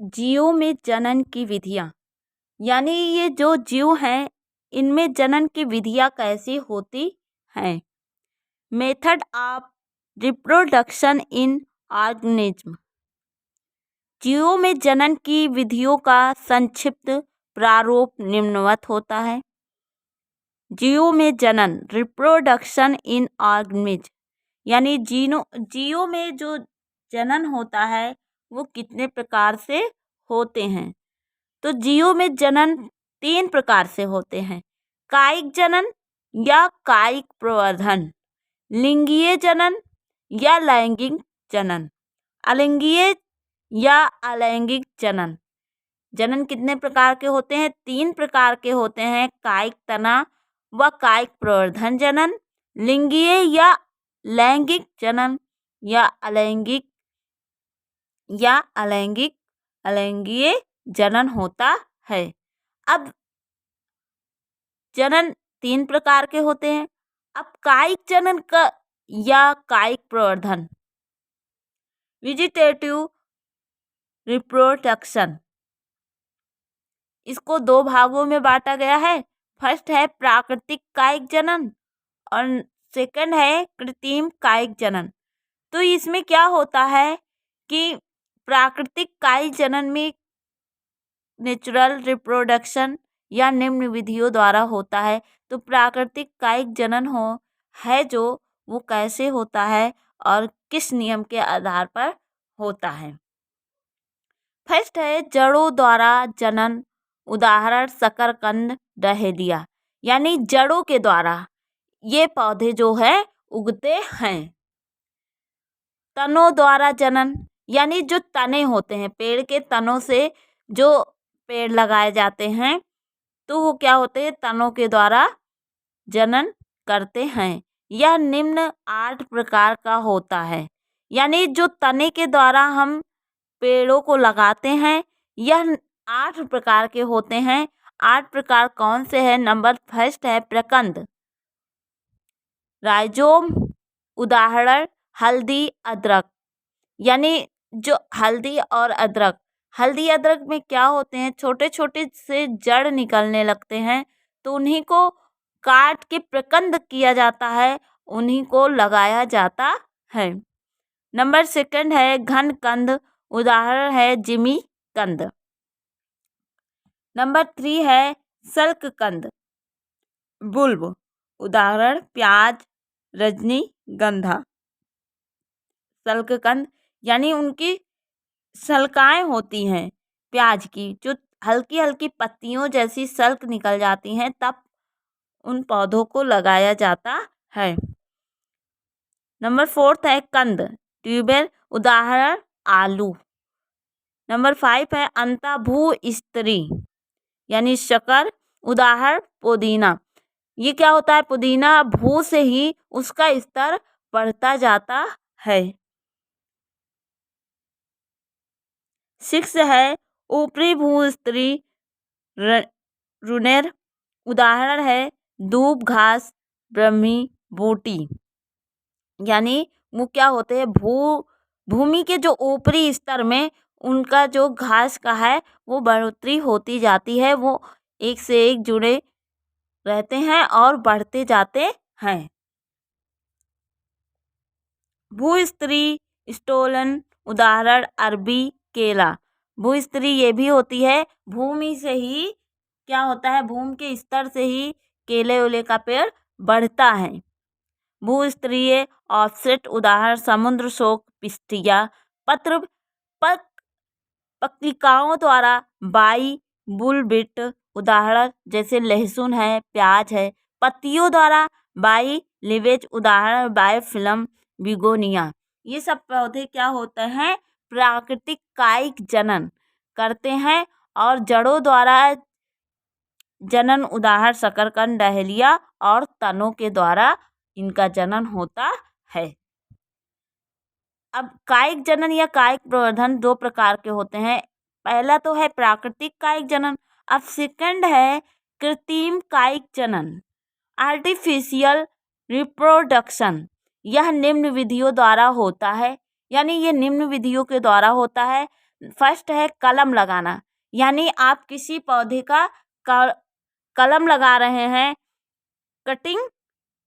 जीवों में जनन की विधियाँ, यानी ये जो जीव हैं इनमें जनन की विधियाँ कैसी होती हैं। Method of reproduction in organism. जीवों में जनन की विधियों का संक्षिप्त प्रारूप निम्नवत होता है। जीवों में जनन रिप्रोडक्शन इन ऑर्गेनिज्म, यानी जीवों में जो जनन होता है वो कितने प्रकार से होते हैं। तो जीवों में जनन 3 प्रकार से होते हैं। कायिक जनन या कायिक प्रवर्धन, लिंगीय जनन या लैंगिक जनन, अलिंगीय या अलैंगिक जनन। जनन कितने प्रकार के होते हैं? 3 प्रकार के होते हैं। कायिक तना व कायिक प्रवर्धन जनन, लिंगीय या लैंगिक जनन या अलैंगिक जनन होता है। अब जनन 3 प्रकार के होते हैं। अब कायिक जनन का या कायिक प्रवर्धन, वेजिटेटिव रिप्रोडक्शन, इसको 2 भागों में बांटा गया है। फर्स्ट है प्राकृतिक कायिक जनन और सेकंड है कृत्रिम कायिक जनन। तो इसमें क्या होता है कि प्राकृतिक कायिक जनन में नेचुरल रिप्रोडक्शन या निम्न विधियों द्वारा होता है। तो प्राकृतिक कायिक जनन है जो वो कैसे होता है और किस नियम के आधार पर होता है। फर्स्ट है जड़ों द्वारा जनन, उदाहरण शकरकंद, डहेलिया, यानी जड़ों के द्वारा ये पौधे जो है उगते हैं। तनों द्वारा जनन, यानी जो तने होते हैं पेड़ के तनों से जो पेड़ लगाए जाते हैं तो वो क्या होते हैं, तनों के द्वारा जनन करते हैं। यह निम्न 8 प्रकार का होता है, यानी जो तने के द्वारा हम पेड़ों को लगाते हैं यह 8 प्रकार के होते हैं। 8 प्रकार कौन से हैं? नंबर फर्स्ट है प्रकंद, राइजोम, उदाहरण हल्दी, अदरक, यानी जो हल्दी और अदरक, हल्दी अदरक में क्या होते हैं, छोटे छोटे से जड़ निकलने लगते हैं तो उन्हीं को काट के प्रकंद किया जाता है, उन्हीं को लगाया जाता है। नंबर सेकंड है घन कंद, उदाहरण है जिमी कंद। नंबर 3 है सल्क कंद, बुल्ब, उदाहरण प्याज, रजनीगंधा। सल्ककंद यानी उनकी सल्काएं होती हैं प्याज की, जो हल्की हल्की पत्तियों जैसी सल्क निकल जाती हैं तब उन पौधों को लगाया जाता है। नंबर 4 है कंद, ट्यूबर, उदाहरण आलू। नंबर 5 है अंतःभू स्त्री, यानी शकर, उदाहरण पुदीना। ये क्या होता है, पुदीना भू से ही उसका स्तर बढ़ता जाता है। 6 है ऊपरी भूस्त्री रुनेर, उदाहरण है दूब घास, ब्रह्मी, बूटी, यानी वो क्या होते हैं, भूमि के जो ऊपरी स्तर में उनका जो घास का है वो बढ़ोतरी होती जाती है, वो एक से एक जुड़े रहते हैं और बढ़ते जाते हैं। भूस्त्री स्टोलन, उदाहरण अरबी, केला। भूस्त्री ये भी होती है, भूमि से ही क्या होता है, भूमि के स्तर से ही केले वेले का पेड़ बढ़ता है। भूस्तरीय ऑफसेट, उदाहरण समुद्र शोक, पिस्टिया। पत्र पत्रिकाओं द्वारा बाई, बुलबिट, उदाहरण जैसे लहसुन है, प्याज है। पत्तियों द्वारा बाई लिवेज, उदाहरण बायोफिल्म, बिगोनिया। ये सब पौधे क्या होते हैं, प्राकृतिक कायिक जनन करते हैं। और जड़ों द्वारा जनन, उदाहरण शकरकंद, डहेलिया, और तनों के द्वारा इनका जनन होता है। अब कायिक जनन या कायिक प्रवर्धन 2 प्रकार के होते हैं। पहला तो है प्राकृतिक कायिक जनन, अब सेकंड है कृत्रिम कायिक जनन, आर्टिफिशियल रिप्रोडक्शन। यह निम्न विधियों द्वारा होता है, यानी ये निम्न विधियों के द्वारा होता है। फर्स्ट है कलम लगाना, यानी आप किसी पौधे का कलम लगा रहे हैं। कटिंग,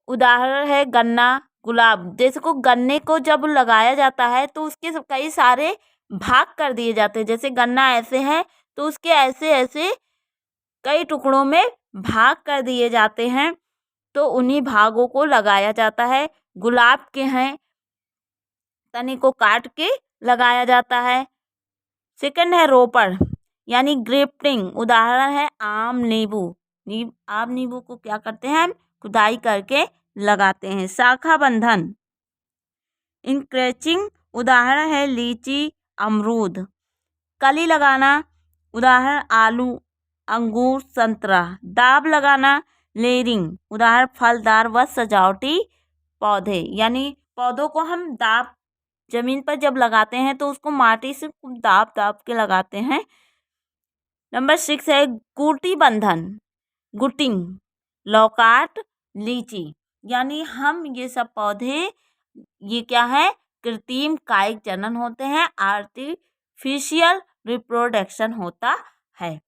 उदाहरण है गन्ना, गुलाब। जैसे को गन्ने को जब लगाया जाता है तो उसके कई सारे भाग कर दिए जाते हैं। जैसे गन्ना ऐसे है तो उसके ऐसे ऐसे कई टुकड़ों में भाग कर दिए जाते हैं, तो उन्हीं भागों को लगाया जाता है। गुलाब के हैं, तने को काट के लगाया जाता है। सेकंड है रोपण, यानी ग्रेफ्टिंग। उदाहरण है आम, नींबू। आम नींबू को क्या करते हैं हम, खुदाई करके लगाते हैं। शाखा बंधन, इंक्रेचिंग। उदाहरण है लीची, अमरूद। कली लगाना, उदाहरण आलू, अंगूर, संतरा। दाब लगाना, लेयरिंग। उदाहरण फलदार व सजावटी पौधे। यानी पौधों को हम दाब, जमीन पर जब लगाते हैं तो उसको माटी से दाब दाब के लगाते हैं। नंबर 6 है गुटी बंधन, गुटिंग। लौकाट, लीची। यानी हम ये सब पौधे, ये क्या है, कृत्रिम कायिक जनन होते हैं, आर्टिफिशियल रिप्रोडक्शन होता है।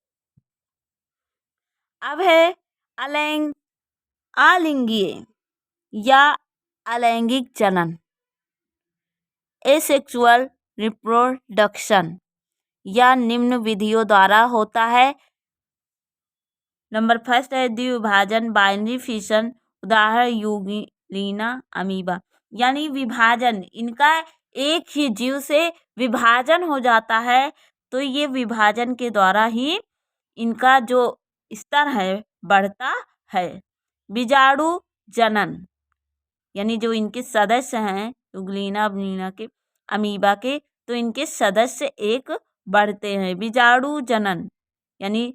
अब है अलिंगीय या अलैंगिक जनन, एसेक्सुअल रिप्रोडक्शन, या निम्न विधियों द्वारा होता है। नंबर 1 है द्विविभाजन, बाइनरी फिशन। उदाहरण यूग्लिना, अमीबा। यानी विभाजन, इनका एक ही जीव से विभाजन हो जाता है, तो ये विभाजन के द्वारा ही इनका जो स्तर है बढ़ता है। बीजाणु जनन, यानी जो इनके सदस्य हैं यूग्लिना, अमीबा के, तो इनके सदस्य एक बढ़ते हैं। बीजाणु जनन यानी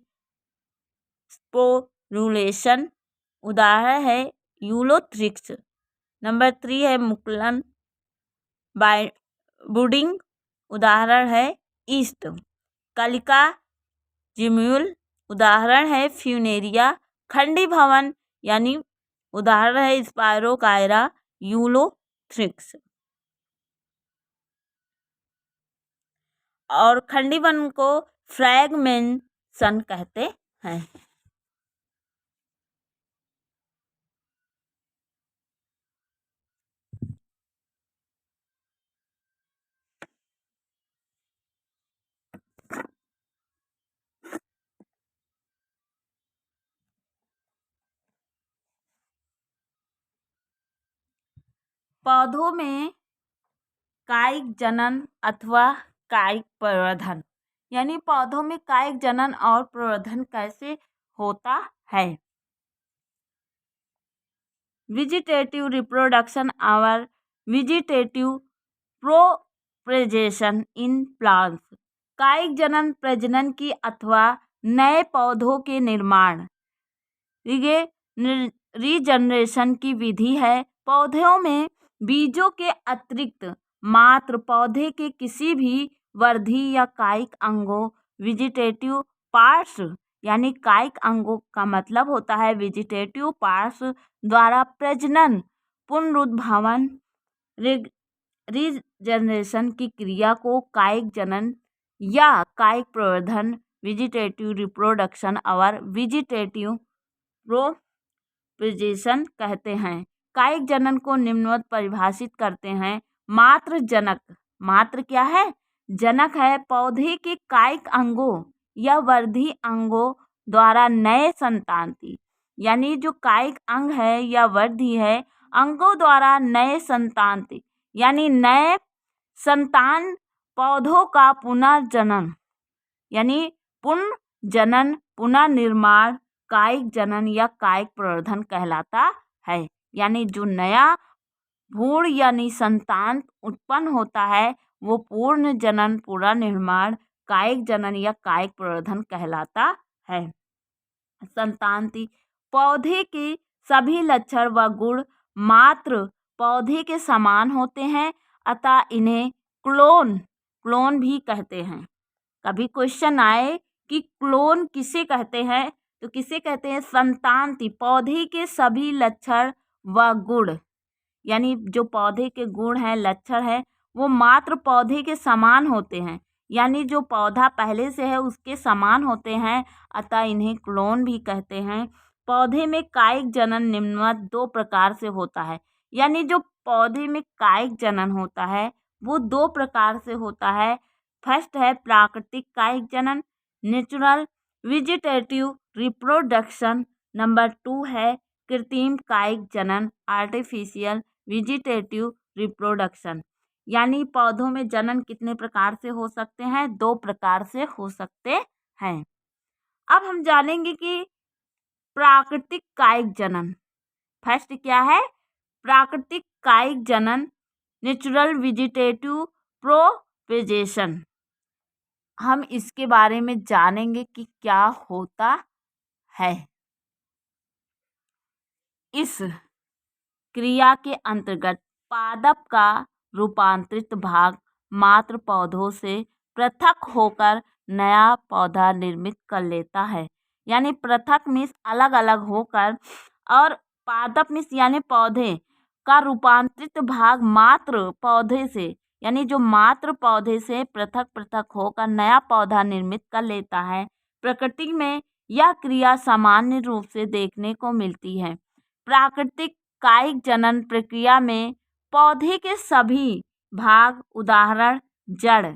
स्पोरुलेशन। उदाहरण है यूलोथ्रिक्स। नंबर 3 है मुकुलन, बुडिंग। उदाहरण है ईस्ट। कलिका, जिम्यूल। उदाहरण है फ्यूनेरिया। खंडी भवन, यानी उदाहरण है स्पायरोकायरा, यूलोथ्रिक्स। और खंडी वन को फ्रैगमेंटेशन कहते हैं। पौधों में कायिक जनन अथवा कायिक प्रवर्धन, यानी पौधों में कायिक जनन और प्रवर्धन कैसे होता है। वेजिटेटिव रिप्रोडक्शन और वेजिटेटिव प्रोपगेशन इन प्लांट्स। कायिक जनन प्रजनन की अथवा नए पौधों के निर्माण, रीजनरेशन की विधि है। पौधों में बीजों के अतिरिक्त मात्र पौधे के किसी भी वर्धी या कायिक अंगों, वेजिटेटिव पार्ट्स, यानी कायिक अंगों का मतलब होता है वेजिटेटिव पार्ट्स द्वारा प्रजनन, पुनरुद्भवन, रीजनरेशन की क्रिया को कायिक जनन या कायिक प्रवर्धन, वेजिटेटिव रिप्रोडक्शन और वेजिटेटिव प्रोपगेशन कहते हैं। कायिक जनन को निम्नवत परिभाषित करते हैं। मात्र जनक, मात्र क्या है, जनक है पौधे के कायिक अंगों या वर्धी अंगों द्वारा नए संतानती, यानी जो कायिक अंग है या वर्धी है, अंगों द्वारा नए संतानती, यानी नए संतान पौधों का पुनर्जनन, यानी पुनर्जनन, पुनर्निर्माण कायिक जनन या कायिक प्रवर्धन कहलाता है। यानी जो नया भ्रूण यानी संतान उत्पन्न होता है वो पूर्ण जनन, पूरा निर्माण कायिक जनन या कायिक प्रवर्धन कहलाता है। संतानती, पौधे के सभी लक्षण व गुण मात्र पौधे के समान होते हैं, अतः इन्हें क्लोन भी कहते हैं। कभी क्वेश्चन आए कि क्लोन किसे कहते हैं, तो किसे कहते हैं, संतानती, पौधे के सभी लक्षण व गुण, यानी जो पौधे के गुण हैं, लक्षण है, वो मात्र पौधे के समान होते हैं, यानी जो पौधा पहले से है उसके समान होते हैं, अतः इन्हें क्लोन भी कहते हैं। पौधे में कायिक जनन निम्नवत 2 प्रकार से होता है। यानी जो पौधे में कायिक जनन होता है वो 2 प्रकार से होता है। फर्स्ट है प्राकृतिक कायिक जनन, नेचुरल वेजिटेटिव रिप्रोडक्शन। नंबर 2 है कृत्रिम कायिक जनन, आर्टिफिशियल वेजिटेटिव रिप्रोडक्शन। यानी पौधों में जनन कितने प्रकार से हो सकते हैं? 2 प्रकार से हो सकते हैं। अब हम जानेंगे कि प्राकृतिक कायिक जनन। फर्स्ट क्या है? प्राकृतिक कायिक जनन, नेचुरल वेजिटेटिव प्रोपेगेशन। हम इसके बारे में जानेंगे कि क्या होता है। इस क्रिया के अंतर्गत पादप का रूपांतरित भाग मात्र पौधों से पृथक होकर नया पौधा निर्मित कर लेता है। यानी पृथक मीन्स अलग अलग होकर, और पादप मीन्स यानी पौधे का रूपांतरित भाग मात्र पौधे से, यानी जो मात्र पौधे से पृथक पृथक होकर नया पौधा निर्मित कर लेता है। प्रकृति में यह क्रिया सामान्य रूप से देखने को मिलती है। प्राकृतिक कायिक जनन प्रक्रिया में पौधे के सभी भाग, उदाहरण जड़,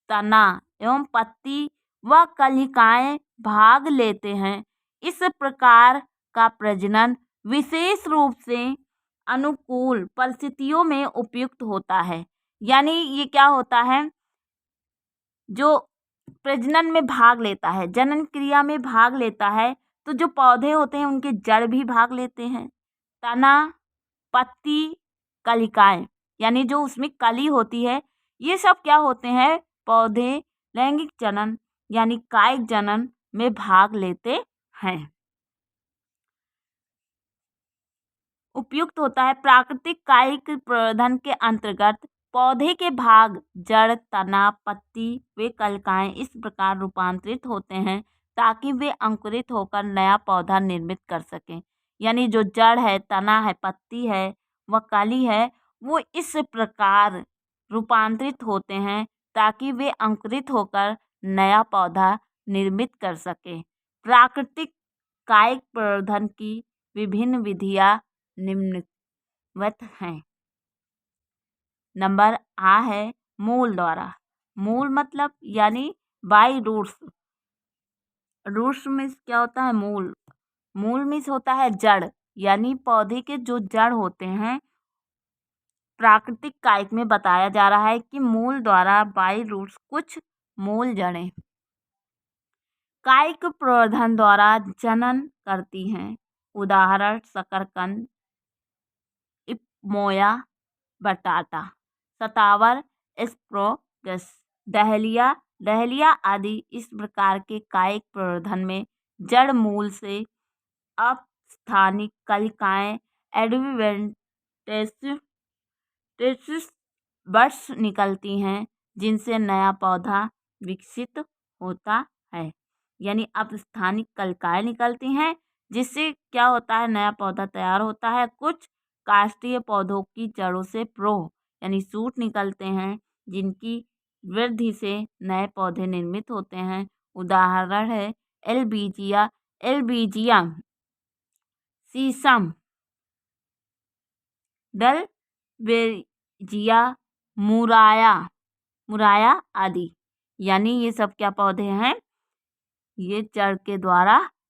तना एवं पत्ती व कलिकाएं भाग लेते हैं। इस प्रकार का प्रजनन विशेष रूप से अनुकूल परिस्थितियों में उपयुक्त होता है। यानी ये क्या होता है, जो प्रजनन में भाग लेता है, जनन क्रिया में भाग लेता है, तो जो पौधे होते हैं उनके जड़ भी भाग लेते हैं, तना, पत्ती, कलिकाएं, यानी जो उसमें कली होती है, ये सब क्या होते हैं? पौधे लैंगिक जनन यानी कायिक जनन में भाग लेते हैं। उपयुक्त होता है। प्राकृतिक कायिक प्रवर्धन के अंतर्गत पौधे के भाग जड़, तना, पत्ती व कलिकाएं इस प्रकार रूपांतरित होते हैं ताकि वे अंकुरित होकर नया पौधा निर्मित कर सकें। यानी जो जड़ है, तना है, पत्ती है व कली है, वो इस प्रकार रूपांतरित होते हैं ताकि वे अंकुरित होकर नया पौधा निर्मित कर सकें। प्राकृतिक कायिक प्रवर्धन की विभिन्न विधियाँ निम्नवत हैं। नंबर आ है मूल द्वारा। मूल मतलब यानी बाई रूट्स। रूट्स में क्या होता है? मूल। मूल मीन्स होता है जड़, यानी पौधे के जो जड़ होते हैं। प्राकृतिक कायिक में बताया जा रहा है कि मूल द्वारा बाई रूट्स कुछ मूल जड़ें कायिक प्रवर्धन द्वारा जनन करती हैं। उदाहरण शकरकंद, इपमोया, बटाटा, सतावर, एस्परोगस, डहलिया आदि। इस प्रकार के कायिक प्रवर्धन में जड़ मूल से अपस्थानिक कलिकाएं एडवेंटेसिस बड्स निकलती हैं जिनसे नया पौधा विकसित होता है। यानी अपस्थानिक कलिकाएं निकलती हैं जिससे क्या होता है? नया पौधा तैयार होता है। कुछ काष्ठीय पौधों की जड़ों से यानी सूट निकलते हैं जिनकी वृद्धि से नए पौधे निर्मित होते हैं। उदाहरण है एल्बीजिया, सीसम, डलबेजिया, मुराया आदि। यानी ये सब क्या पौधे हैं? ये जड़ के द्वारा